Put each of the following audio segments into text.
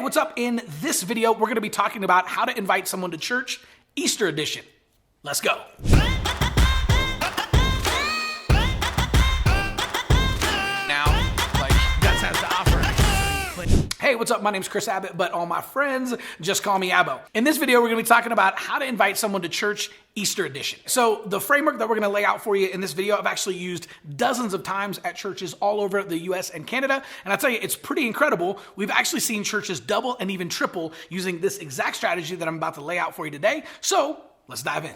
Hey, what's up? In this video, we're gonna be talking about how to invite someone to church, Easter edition. Let's go. Hey, what's up? My name's Chris Abbott, but all my friends just call me Abbo. In this video, we're gonna be talking about how to invite someone to church, Easter edition. So the framework that we're gonna lay out for you in this video, I've actually used dozens of times at churches all over the US and Canada. And I tell you, it's pretty incredible. We've actually seen churches double and even triple using this exact strategy that I'm about to lay out for you today. So let's dive in.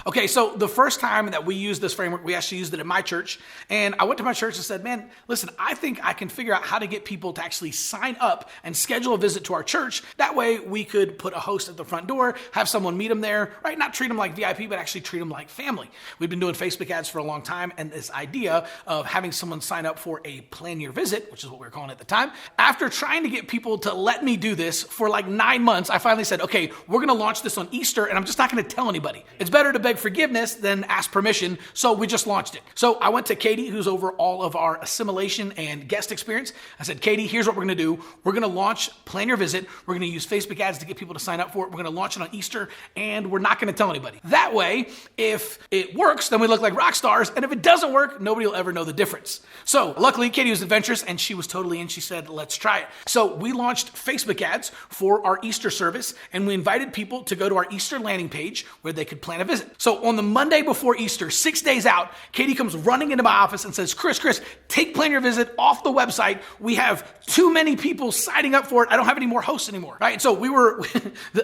Okay, so the first time that we used this framework, we actually used it in my church. And I went to my church and said, man, listen, I think I can figure out how to get people to actually sign up and schedule a visit to our church. That way we could put a host at the front door, have someone meet them there, right? Not treat them like VIP, but actually treat them like family. We've been doing Facebook ads for a long time. And this idea of having someone sign up for a plan your visit, which is what we were calling it at the time. After trying to get people to let me do this for like 9 months, I finally said, okay, we're gonna launch this on Easter and I'm just not gonna tell anybody. It's better to beg forgiveness than ask permission, so we just launched it. So I went to Katie, who's over all of our assimilation and guest experience. I said, Katie, here's what we're gonna do. We're gonna launch Plan Your Visit. We're gonna use Facebook ads to get people to sign up for it. We're gonna launch it on Easter, and we're not gonna tell anybody. That way, if it works, then we look like rock stars, and if it doesn't work, nobody will ever know the difference. So luckily, Katie was adventurous, and she was totally in. She said, let's try it. So we launched Facebook ads for our Easter service, and we invited people to go to our Easter landing page where they could plan a visit. So on the Monday before Easter, 6 days out, Katie comes running into my office and says, Chris, take Plan Your Visit off the website. We have too many people signing up for it. I don't have any more hosts anymore, right? So we were,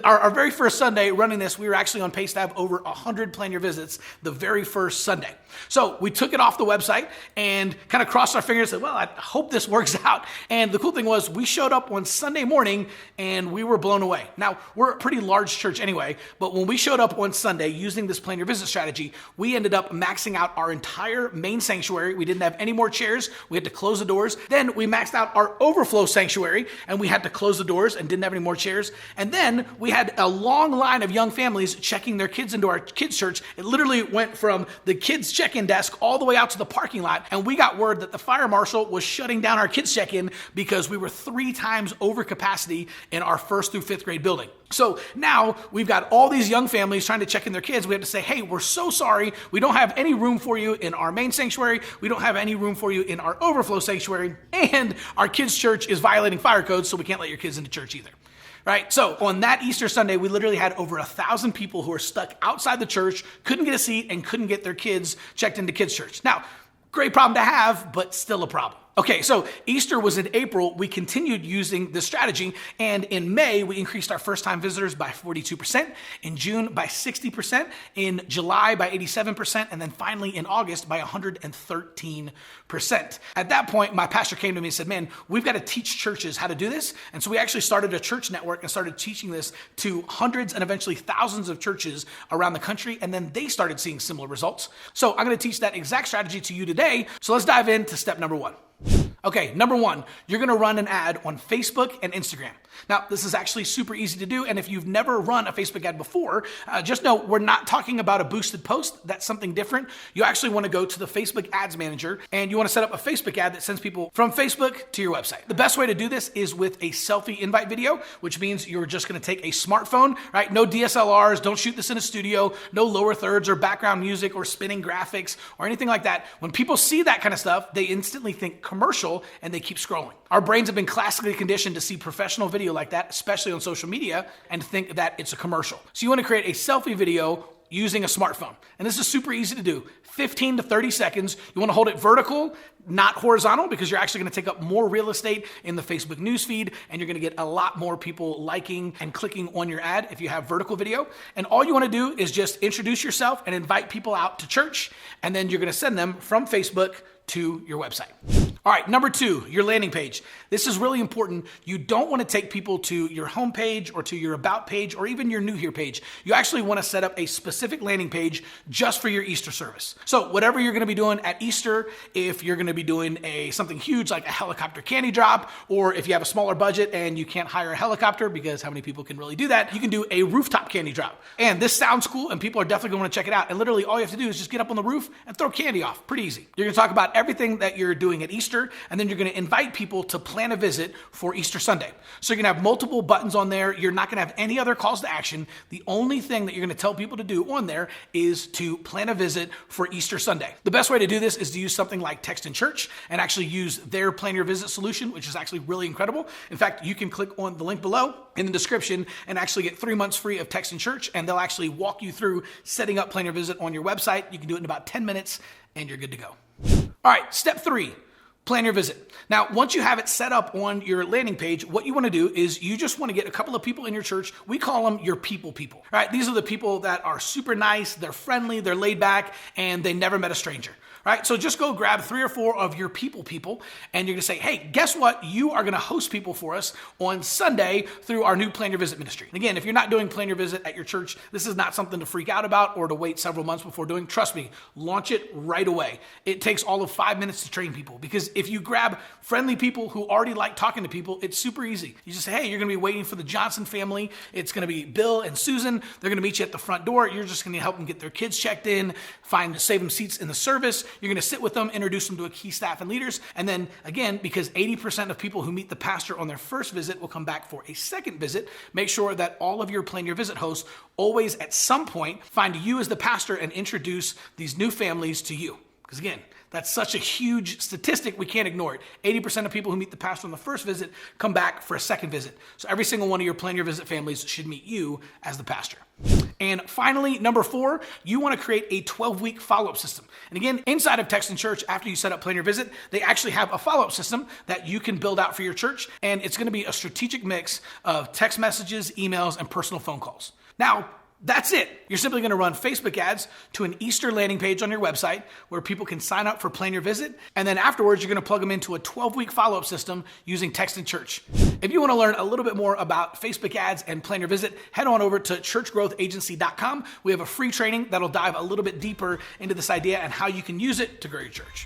our very first Sunday running this, we were actually on pace to have over 100 Plan Your Visits the very first Sunday. So we took it off the website and kind of crossed our fingers and said, well, I hope this works out. And the cool thing was we showed up on Sunday morning and we were blown away. Now, we're a pretty large church anyway, but when we showed up on Sunday using this Plan Your Visit strategy, we ended up maxing out our entire main sanctuary. We didn't have any more chairs. We had to close the doors. Then we maxed out our overflow sanctuary and we had to close the doors and didn't have any more chairs. And then we had a long line of young families checking their kids into our kids' church. It literally went from the kids' check-in desk all the way out to the parking lot. And we got word that the fire marshal was shutting down our kids' check-in because we were 3 times over capacity in our 1st through 5th grade building. So now we've got all these young families trying to check in their kids. We have to say, hey, we're so sorry. We don't have any room for you in our main sanctuary. We don't have any room for you in our overflow sanctuary. And our kids' church is violating fire codes, so we can't let your kids into church either. Right? So on that Easter Sunday, we literally had over 1,000 people who were stuck outside the church, couldn't get a seat, and couldn't get their kids checked into kids' church. Now, great problem to have, but still a problem. Okay, so Easter was in April. We continued using this strategy, and in May, we increased our first-time visitors by 42%, in June by 60%, in July by 87%, and then finally in August by 113%. At that point, my pastor came to me and said, man, we've got to teach churches how to do this, and so we actually started a church network and started teaching this to hundreds and eventually thousands of churches around the country, and then they started seeing similar results. So I'm going to teach that exact strategy to you today, so let's dive into step number 1. Okay, number 1, you're gonna run an ad on Facebook and Instagram. Now, this is actually super easy to do, and if you've never run a Facebook ad before, just know we're not talking about a boosted post. That's something different. You actually wanna go to the Facebook Ads Manager, and you wanna set up a Facebook ad that sends people from Facebook to your website. The best way to do this is with a selfie invite video, which means you're just gonna take a smartphone, right? No DSLRs, don't shoot this in a studio, no lower thirds or background music or spinning graphics or anything like that. When people see that kind of stuff, they instantly think commercial and they keep scrolling. Our brains have been classically conditioned to see professional video like that, especially on social media, and think that it's a commercial. So you want to create a selfie video using a smartphone. And this is super easy to do. 15 to 30 seconds. You want to hold it vertical, not horizontal, because you're actually going to take up more real estate in the Facebook newsfeed, and you're going to get a lot more people liking and clicking on your ad if you have vertical video. And all you want to do is just introduce yourself and invite people out to church, and then you're going to send them from Facebook to your website. All right, number 2, your landing page. This is really important. You don't want to take people to your home page or to your about page or even your new here page. You actually want to set up a specific landing page just for your Easter service. So whatever you're going to be doing at Easter, if you're going to be doing something huge like a helicopter candy drop, or if you have a smaller budget and you can't hire a helicopter because how many people can really do that, you can do a rooftop candy drop. And this sounds cool and people are definitely going to want to check it out. And literally all you have to do is just get up on the roof and throw candy off. Pretty easy. You're going to talk about everything that you're doing at Easter Easter, and then you're going to invite people to plan a visit for Easter Sunday. So you're going to have multiple buttons on there. You're not going to have any other calls to action. The only thing that you're going to tell people to do on there is to plan a visit for Easter Sunday. The best way to do this is to use something like Text in Church and actually use their Plan Your Visit solution, which is actually really incredible. In fact, you can click on the link below in the description and actually get 3 months free of Text in Church, and they'll actually walk you through setting up Plan Your Visit on your website. You can do it in about 10 minutes and you're good to go. All right, step 3. Plan your visit. Now, once you have it set up on your landing page, what you want to do is you just want to get a couple of people in your church. We call them your people. Right? These are the people that are super nice, they're friendly, they're laid back, and they never met a stranger. Right? So just go grab 3 or 4 of your people, and you're going to say, hey, guess what? You are going to host people for us on Sunday through our new Plan Your Visit ministry. Again, if you're not doing Plan Your Visit at your church, this is not something to freak out about or to wait several months before doing. Trust me, launch it right away. It takes all of 5 minutes to train people, because if you grab friendly people who already like talking to people, it's super easy. You just say, hey, you're going to be waiting for the Johnson family. It's going to be Bill and Susan. They're going to meet you at the front door. You're just going to help them get their kids checked in, save them seats in the service. You're going to sit with them, introduce them to a key staff and leaders. And then again, because 80% of people who meet the pastor on their first visit will come back for a second visit, make sure that all of your Plan Your Visit hosts always at some point find you as the pastor and introduce these new families to you. Because again, that's such a huge statistic, we can't ignore it. 80% of people who meet the pastor on the first visit come back for a second visit. So every single one of your Plan Your Visit families should meet you as the pastor. And finally, number 4, you want to create a 12-week follow-up system. And again, inside of Text in Church, after you set up Plan Your Visit, they actually have a follow-up system that you can build out for your church. And it's going to be a strategic mix of text messages, emails, and personal phone calls. Now, that's it. You're simply going to run Facebook ads to an Easter landing page on your website where people can sign up for Plan Your Visit. And then afterwards, you're going to plug them into a 12-week follow-up system using Text in Church. If you want to learn a little bit more about Facebook ads and Plan Your Visit, head on over to churchgrowthagency.com. We have a free training that'll dive a little bit deeper into this idea and how you can use it to grow your church.